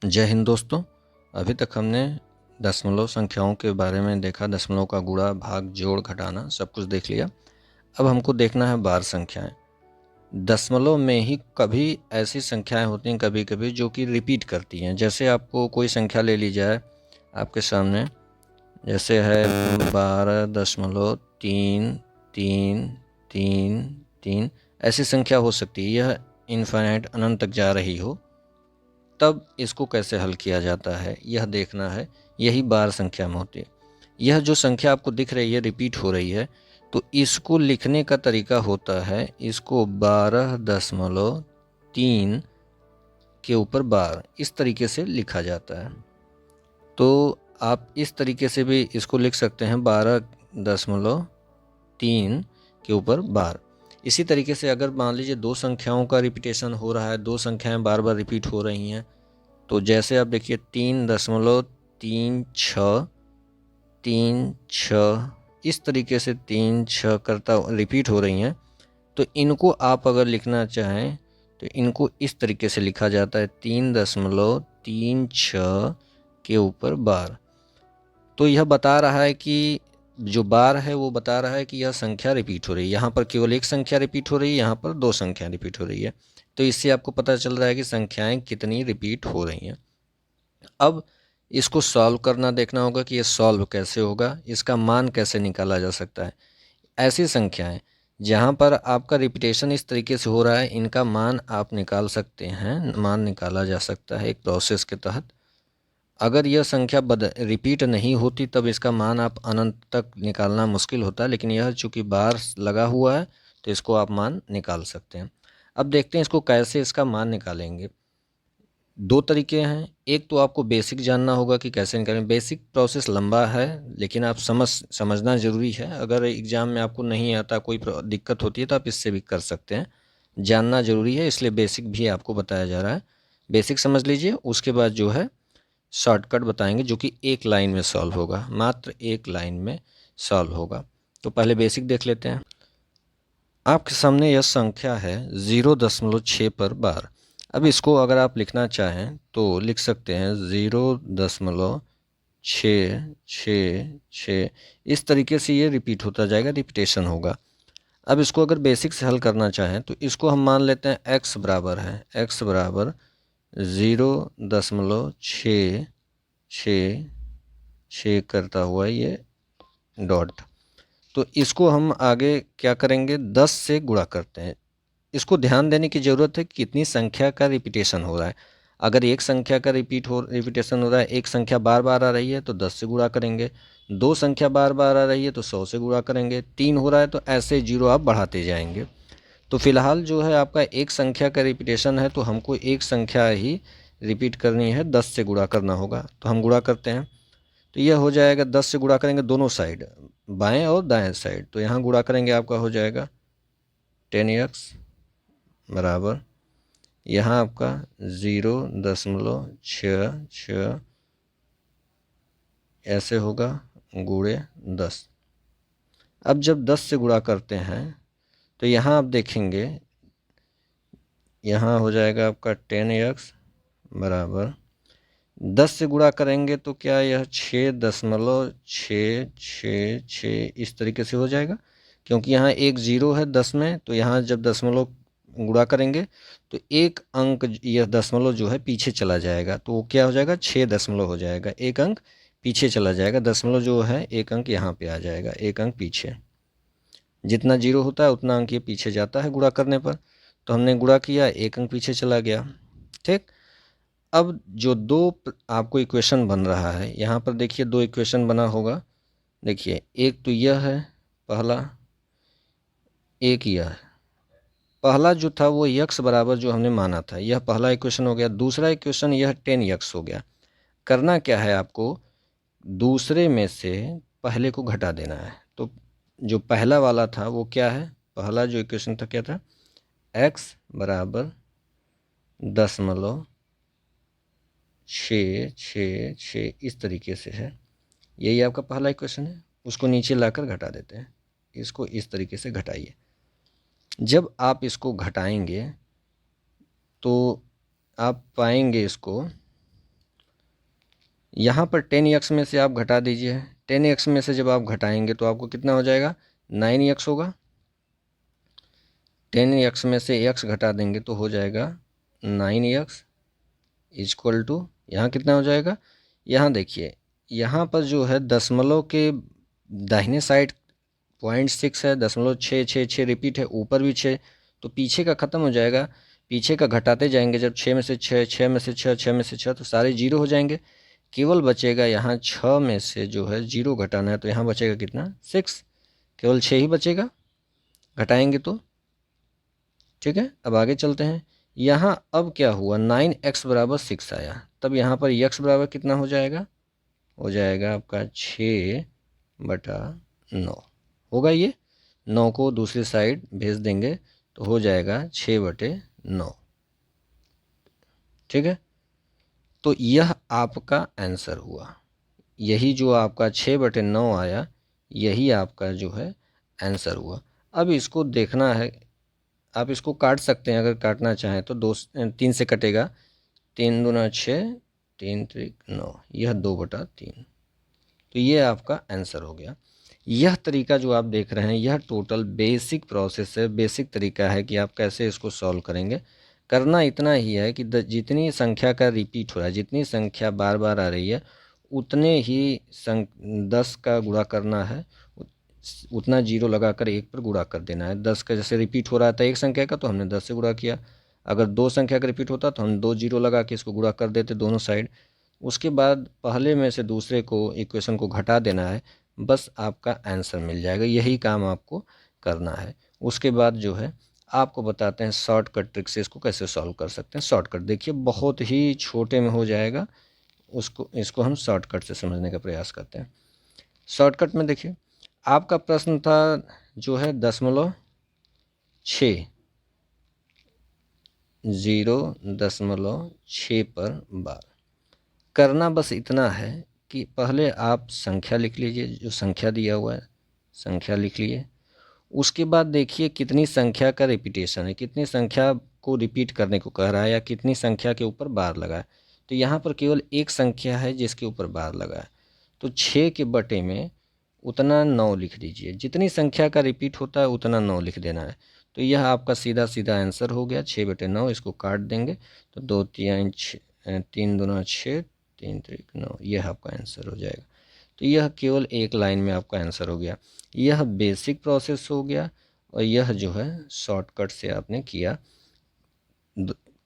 जय हिंद दोस्तों। अभी तक हमने दशमलव संख्याओं के बारे में देखा। दशमलव का गुणा, भाग, जोड़, घटाना सब कुछ देख लिया। अब हमको देखना है बार संख्याएं। दशमलव में ही कभी ऐसी संख्याएं होती हैं कभी कभी जो कि रिपीट करती हैं। जैसे आपको कोई संख्या ले ली जाए आपके सामने, जैसे है 12.33333। ऐसी संख्या हो सकती है, यह इनफाइनाइट अनंत तक जा रही हो। तब इसको कैसे हल किया जाता है यह देखना है। यही बार संख्या में होती है। यह जो संख्या आपको दिख रही है रिपीट हो रही है, तो इसको लिखने का तरीका होता है, इसको 12.3 के ऊपर बार इस तरीके से लिखा जाता है। तो आप इस तरीके से भी इसको लिख सकते हैं, 12.3 के ऊपर बार। इसी तरीके से अगर मान लीजिए दो संख्याओं का रिपीटेशन हो रहा है, दो संख्याएं बार बार रिपीट हो रही हैं, तो जैसे आप देखिए 3.36 इस तरीके से 3 6 करता रिपीट हो रही हैं। तो इनको आप अगर लिखना चाहें तो इनको इस तरीके से लिखा जाता है, 3.36 के ऊपर बार। तो यह बता रहा है कि जो बार है वो बता रहा है कि यह संख्या रिपीट हो रही है। यहाँ पर केवल एक संख्या रिपीट हो रही है, यहाँ पर दो संख्या रिपीट हो रही है। तो इससे आपको पता चल रहा है कि संख्याएं कितनी रिपीट हो रही हैं। अब इसको सॉल्व करना देखना होगा कि ये सॉल्व कैसे होगा, इसका मान कैसे निकाला जा सकता है। ऐसी संख्याएं जहां पर आपका रिपीटेशन इस तरीके से हो रहा है, इनका मान आप निकाल सकते हैं। मान निकाला जा सकता है एक प्रोसेस के तहत। अगर यह संख्या रिपीट नहीं होती तब इसका मान आप अनंत तक निकालना मुश्किल होता है, लेकिन यह चूँकि बार लगा हुआ है तो इसको आप मान निकाल सकते हैं। अब देखते हैं इसको कैसे इसका मान निकालेंगे। दो तरीके हैं। एक तो आपको बेसिक जानना होगा कि कैसे निकालें। बेसिक प्रोसेस लंबा है, लेकिन आप समझना ज़रूरी है। अगर एग्ज़ाम में आपको नहीं आता, कोई दिक्कत होती है, तो आप इससे भी कर सकते हैं। जानना ज़रूरी है, इसलिए बेसिक भी आपको बताया जा रहा है। बेसिक समझ लीजिए, उसके बाद जो है शॉर्टकट बताएंगे जो कि एक लाइन में सॉल्व होगा, मात्र एक लाइन में सॉल्व होगा। तो पहले बेसिक देख लेते हैं। आपके सामने यह संख्या है 0.6 पर बार। अब इसको अगर आप लिखना चाहें तो लिख सकते हैं 0.666। इस तरीके से ये रिपीट होता जाएगा, रिपीटेशन होगा। अब इसको अगर बेसिक से हल करना चाहें तो इसको हम मान लेते हैं x बराबर है, x बराबर 0.666 करता हुआ ये डॉट। तो इसको हम आगे क्या करेंगे, 10 से गुणा करते हैं। इसको ध्यान देने की ज़रूरत है कि कितनी संख्या का रिपीटेशन हो रहा है। अगर एक संख्या का रिपीटेशन हो रहा है, एक संख्या बार बार आ रही है तो 10 से गुणा करेंगे। दो संख्या बार बार आ रही है तो 100 से गुणा करेंगे। तीन हो रहा है तो ऐसे जीरो आप बढ़ाते जाएंगे। तो फिलहाल जो है आपका एक संख्या का रिपीटेशन है, तो हमको एक संख्या ही रिपीट करनी है, 10 से गुणा करना होगा। तो हम गुणा करते हैं, तो यह हो जाएगा 10 से गुणा करेंगे दोनों साइड, बाएं और दाएं साइड। तो यहाँ गुणा करेंगे आपका हो जाएगा 10x बराबर, यहाँ आपका 0.66 ऐसे होगा गुणे 10। अब जब 10 से गुणा करते हैं तो यहाँ आप देखेंगे, यहाँ हो जाएगा आपका 10x बराबर 10 से गुणा करेंगे तो क्या यह 6.666 इस तरीके से हो जाएगा। क्योंकि यहाँ एक जीरो है 10 में, तो यहाँ जब दशमलव गुणा करेंगे तो एक अंक यह दशमलव जो है पीछे चला जाएगा, तो वो क्या हो जाएगा, 6 दशमलव हो जाएगा। एक अंक पीछे चला जाएगा, दशमलव जो है एक अंक यहाँ पे आ जाएगा, एक अंक पीछे। जितना जीरो होता है उतना अंक ये पीछे जाता है गुणा करने पर। तो हमने गुणा किया, एक अंक पीछे चला गया। ठीक। अब जो आपको इक्वेशन बन रहा है, यहाँ पर देखिए दो इक्वेशन बना होगा। देखिए एक तो यह है पहला, एक यह है। पहला जो था वो यक्स बराबर जो हमने माना था, यह पहला इक्वेशन हो गया। दूसरा इक्वेशन यह 10x हो गया। करना क्या है आपको, दूसरे में से पहले को घटा देना है। तो जो पहला वाला था वो क्या है, पहला जो इक्वेशन था क्या था, x बराबर 0.666 इस तरीके से है। यही आपका पहला इक्वेशन है। उसको नीचे लाकर घटा देते हैं, इसको इस तरीके से घटाइए। जब आप इसको घटाएंगे तो आप पाएंगे इसको यहाँ पर 10x में से आप घटा दीजिए, 10x में से जब आप घटाएंगे तो आपको कितना हो जाएगा, 9x होगा। 10x में से x घटा देंगे तो हो जाएगा 9x इक्वल टू, यहाँ कितना हो जाएगा, यहाँ देखिए यहाँ पर जो है दशमलव के दाहिने साइड 0.6 है, 0.666 रिपीट है, ऊपर भी 6, तो पीछे का ख़त्म हो जाएगा। पीछे का घटाते जाएंगे, जब 6 में से 6, 6 में से 6, 6 में से 6, तो सारे जीरो हो जाएंगे। केवल बचेगा यहाँ 6 में से जो है जीरो घटाना है, तो यहाँ बचेगा कितना, 6, केवल 6 ही बचेगा घटाएंगे तो। ठीक है, अब आगे चलते हैं। यहाँ अब क्या हुआ, 9x बराबर 6 आया, तब यहाँ पर x बराबर कितना हो जाएगा, हो जाएगा आपका 6/9 होगा। ये 9 को दूसरी साइड भेज देंगे तो हो जाएगा 6/9। ठीक है, तो यह आपका आंसर हुआ। यही जो आपका 6/9 आया, यही आपका जो है आंसर हुआ। अब इसको देखना है, आप इसको काट सकते हैं, अगर काटना चाहें तो 3 से कटेगा, 3 दूना 6, 3 त्रिक 9, यह 2/3। तो ये आपका आंसर हो गया। यह तरीका जो आप देख रहे हैं, यह टोटल बेसिक प्रोसेस है, बेसिक तरीका है कि आप कैसे इसको सॉल्व करेंगे। करना इतना ही है कि जितनी संख्या का रिपीट हो रहा है, जितनी संख्या बार बार आ रही है, उतने ही 10 का गुणा करना है, उतना जीरो लगाकर 1 पर गुणा कर देना है। 10 का जैसे रिपीट हो रहा था एक संख्या का, तो हमने 10 से गुणा किया। अगर 2 संख्या का रिपीट होता तो हम 2 जीरो लगा के इसको गुणा कर देते दोनों साइड। उसके बाद पहले में से दूसरे को, इक्वेशन को घटा देना है, बस आपका आंसर मिल जाएगा। यही काम आपको करना है। उसके बाद जो है आपको बताते हैं शॉर्टकट ट्रिक से इसको कैसे सॉल्व कर सकते हैं। शॉर्टकट देखिए बहुत ही छोटे में हो जाएगा, इसको हम शॉर्टकट से समझने का प्रयास करते हैं। शॉर्टकट में देखिए आपका प्रश्न था जो है 0.6 पर बार। करना बस इतना है कि पहले आप संख्या लिख लीजिए, जो संख्या दिया हुआ है संख्या लिख लिए। उसके बाद देखिए कितनी संख्या का रिपीटेशन है, कितनी संख्या को रिपीट करने को कह रहा है, या कितनी संख्या के ऊपर बार लगा है। तो यहाँ पर केवल एक संख्या है जिसके ऊपर बार लगा है, तो 6 के बटे में उतना 9 लिख दीजिए। जितनी संख्या का रिपीट होता है उतना 9 लिख देना है। तो यह आपका सीधा सीधा आंसर हो गया 6/9। इसको काट देंगे तो 2 3 3 दूना 6, 3 त्रिक 9, यह आपका आंसर हो जाएगा। तो यह केवल एक लाइन में आपका आंसर हो गया। यह बेसिक प्रोसेस हो गया, और यह जो है शॉर्टकट से आपने किया,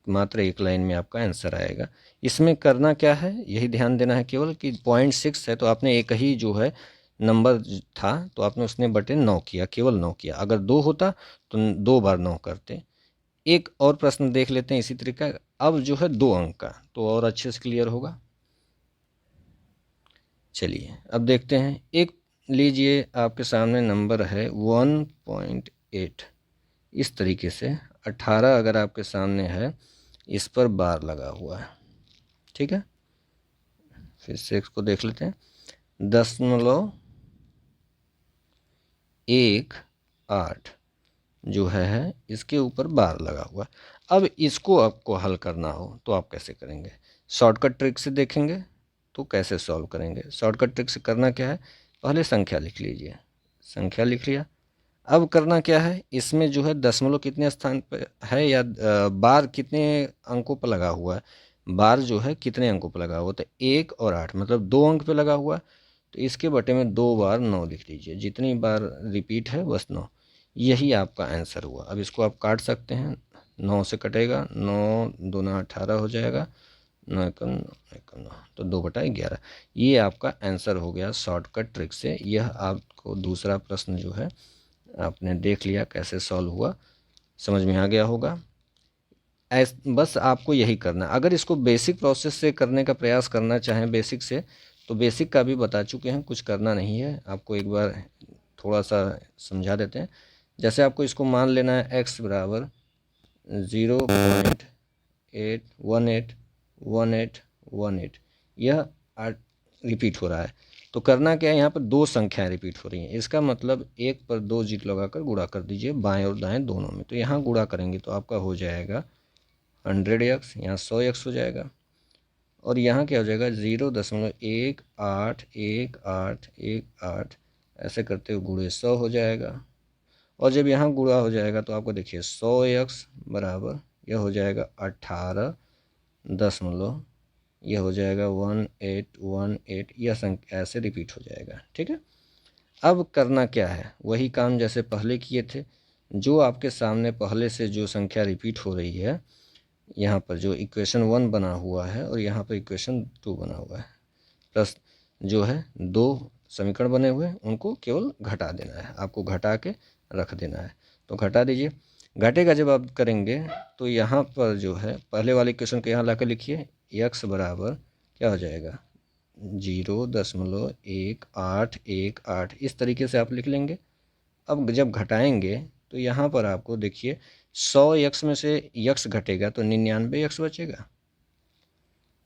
मात्र एक लाइन में आपका आंसर आएगा। इसमें करना क्या है, यही ध्यान देना है केवल कि 0.6 है तो आपने एक ही जो है नंबर था तो आपने उसने बटे 9 किया, केवल 9 किया। अगर 2 होता तो 2 बार 9 करते। एक और प्रश्न देख लेते हैं इसी तरीका, अब जो है 2 अंक का, तो और अच्छे से क्लियर होगा। चलिए अब देखते हैं। एक लीजिए आपके सामने नंबर है 1.8, इस तरीके से 18 अगर आपके सामने है, इस पर बार लगा हुआ है। ठीक है, फिर से इसको देख लेते हैं। 0.18 जो है इसके ऊपर बार लगा हुआ है। अब इसको आपको हल करना हो तो आप कैसे करेंगे, शॉर्टकट ट्रिक से देखेंगे तो कैसे सॉल्व करेंगे। शॉर्टकट ट्रिक से करना क्या है, पहले संख्या लिख लीजिए, संख्या लिख लिया। अब करना क्या है, इसमें जो है दशमलव कितने स्थान पर है, या बार कितने अंकों पर लगा हुआ है, बार जो है कितने अंकों पर लगा हुआ, तो 1 और 8 मतलब 2 अंक पे लगा हुआ है। तो इसके बटे में 2 बार 9 लिख लीजिए, जितनी बार रिपीट है बस 9, यही आपका आंसर हुआ। अब इसको आप काट सकते हैं, 9 से कटेगा, 9 दूना 18 हो जाएगा, 9 एकम 9, एकम 9, तो 2/11। ये आपका आंसर हो गया शॉर्टकट ट्रिक से। यह आपको दूसरा प्रश्न जो है आपने देख लिया कैसे सॉल्व हुआ, समझ में आ गया होगा। बस आपको यही करना। अगर इसको बेसिक प्रोसेस से करने का प्रयास करना चाहें, बेसिक से, तो बेसिक का भी बता चुके हैं, कुछ करना नहीं है। आपको एक बार थोड़ा सा समझा देते हैं। जैसे आपको इसको मान लेना है x बराबर 0.81818, यह रिपीट हो रहा है। तो करना क्या है, यहाँ पर 2 संख्याएं रिपीट हो रही हैं, इसका मतलब 1 पर 2 जीरो लगाकर गुणा कर दीजिए, बाएं और दाएं दोनों में। तो यहाँ गुणा करेंगे तो आपका हो जाएगा 100x, यहाँ 100x हो जाएगा। और यहाँ क्या हो जाएगा 0.181818 ऐसे करते हुए गुणे 100 हो जाएगा। और जब यहाँ गुणा हो जाएगा तो आपको देखिए 100x बराबर यह हो जाएगा 18 दशमलव, यह हो जाएगा 1818, यह संख्या ऐसे रिपीट हो जाएगा। ठीक है, अब करना क्या है, वही काम जैसे पहले किए थे। जो आपके सामने पहले से जो संख्या रिपीट हो रही है, यहाँ पर जो इक्वेशन 1 बना हुआ है और यहाँ पर इक्वेशन 2 बना हुआ है, प्लस जो है 2 समीकरण बने हुए हैं, उनको केवल घटा देना है, आपको घटा के रख देना है। तो घटा दीजिए। घटेगा जब आप करेंगे तो यहाँ पर जो है पहले वाले इक्वेशन को यहाँ ला कर लिखिए, x बराबर क्या हो जाएगा 0.1818, इस तरीके से आप लिख लेंगे। अब जब घटाएंगे तो यहाँ पर आपको देखिए 100x में से x घटेगा तो 99x बचेगा।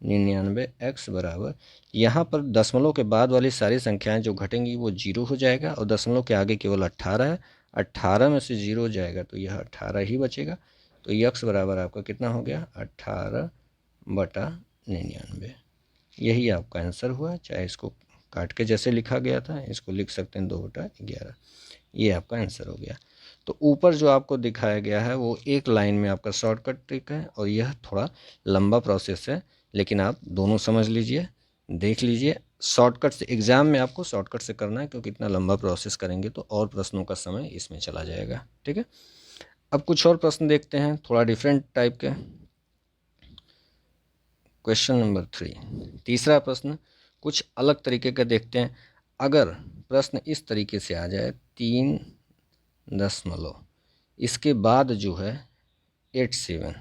99x बराबर यहाँ पर दशमलव के बाद वाली सारी संख्याएं जो घटेंगी वो 0 हो जाएगा और दशमलव के आगे केवल 18 है। 18 में से 0 जाएगा तो यह 18 ही बचेगा। तो x बराबर आपका कितना हो गया 18/99। यही आपका आंसर हुआ। चाहे इसको काट के जैसे लिखा गया था इसको लिख सकते हैं 2/11। ये आपका आंसर हो गया। तो ऊपर जो आपको दिखाया गया है वो एक लाइन में आपका शॉर्टकट ट्रिक है और यह थोड़ा लंबा प्रोसेस है, लेकिन आप दोनों समझ लीजिए, देख लीजिए। शॉर्टकट से एग्ज़ाम में आपको शॉर्टकट से करना है, क्योंकि इतना लंबा प्रोसेस करेंगे तो और प्रश्नों का समय इसमें चला जाएगा। ठीक है, अब कुछ और प्रश्न देखते हैं थोड़ा डिफरेंट टाइप के। क्वेश्चन नंबर 3, तीसरा प्रश्न कुछ अलग तरीके का देखते हैं। अगर प्रश्न इस तरीके से आ जाए 3 दशमलव इसके बाद जो है 87,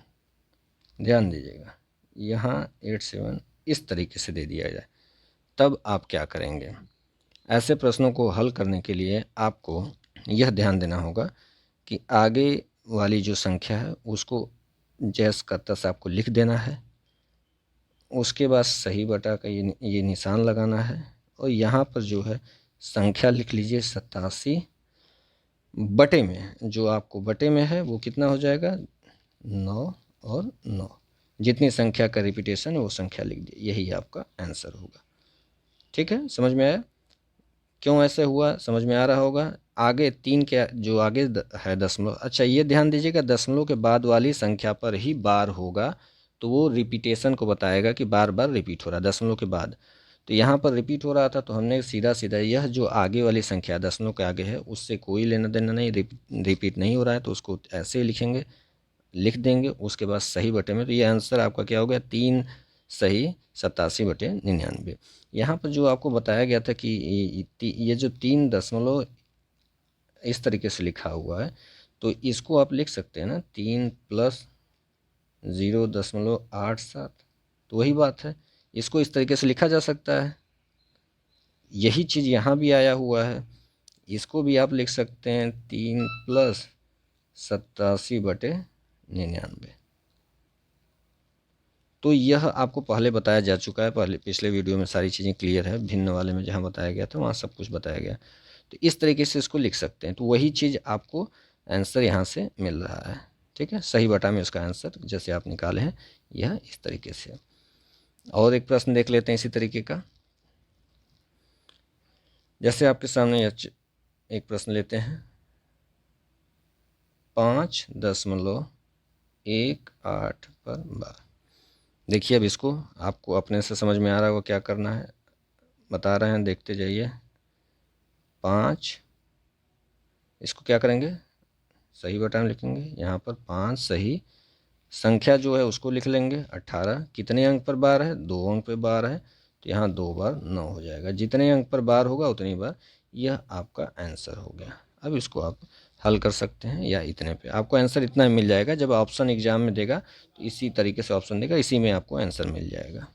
ध्यान दीजिएगा यहाँ 87 इस तरीके से दे दिया जाए, तब आप क्या करेंगे। ऐसे प्रश्नों को हल करने के लिए आपको यह ध्यान देना होगा कि आगे वाली जो संख्या है उसको जैस का तस आपको लिख देना है, उसके बाद सही बटा का ये निशान लगाना है और यहाँ पर जो है संख्या लिख लीजिए 87 बटे में, जो आपको बटे में है वो कितना हो जाएगा 9 और 9, जितनी संख्या का रिपीटेशन है वो संख्या लिख दिए, यही आपका आंसर होगा। ठीक है, समझ में आया क्यों ऐसे हुआ, समझ में आ रहा होगा। आगे 3 के जो आगे है दशमलव, अच्छा ये ध्यान दीजिएगा दशमलव के बाद वाली संख्या पर ही बार होगा तो वो रिपीटेशन को बताएगा कि बार बार रिपीट हो रहा है दशमलव के बाद। तो यहाँ पर रिपीट हो रहा था तो हमने सीधा सीधा यह जो आगे वाली संख्या दशमलव के आगे है उससे कोई लेना देना नहीं, रिपीट नहीं हो रहा है तो उसको ऐसे ही लिखेंगे, लिख देंगे, उसके बाद सही बटे में। तो ये आंसर आपका क्या हो गया 3 सही 87/99। यहाँ पर जो आपको बताया गया था कि ये जो 3 दशमलव इस तरीके से लिखा हुआ है तो इसको आप लिख सकते हैं ना 3 + 0.87, तो वही बात है, इसको इस तरीके से लिखा जा सकता है। यही चीज़ यहाँ भी आया हुआ है, इसको भी आप लिख सकते हैं 3 + 87/99। तो यह आपको पहले बताया जा चुका है, पहले पिछले वीडियो में सारी चीज़ें क्लियर है, भिन्न वाले में जहाँ बताया गया था वहाँ सब कुछ बताया गया। तो इस तरीके से इसको लिख सकते हैं, तो वही चीज़ आपको आंसर यहाँ से मिल रहा है। ठीक है, सही बटा में उसका आंसर जैसे आप निकाले हैं यह इस तरीके से। और एक प्रश्न देख लेते हैं इसी तरीके का। जैसे आपके सामने एक प्रश्न लेते हैं 5.18 पर बार। देखिए अब इसको आपको अपने से समझ में आ रहा होगा क्या करना है, बता रहे हैं, देखते जाइए। 5, इसको क्या करेंगे सही बटा में लिखेंगे, यहाँ पर 5 सही संख्या जो है उसको लिख लेंगे 18, कितने अंक पर बार है 2 अंक पर बार है तो यहाँ 2 बार 9 हो जाएगा, जितने अंक पर बार होगा उतनी बार, यह आपका आंसर हो गया। अब इसको आप हल कर सकते हैं या इतने पे आपको आंसर इतना मिल जाएगा। जब ऑप्शन एग्जाम में देगा तो इसी तरीके से ऑप्शन देगा, इसी में आपको आंसर मिल जाएगा।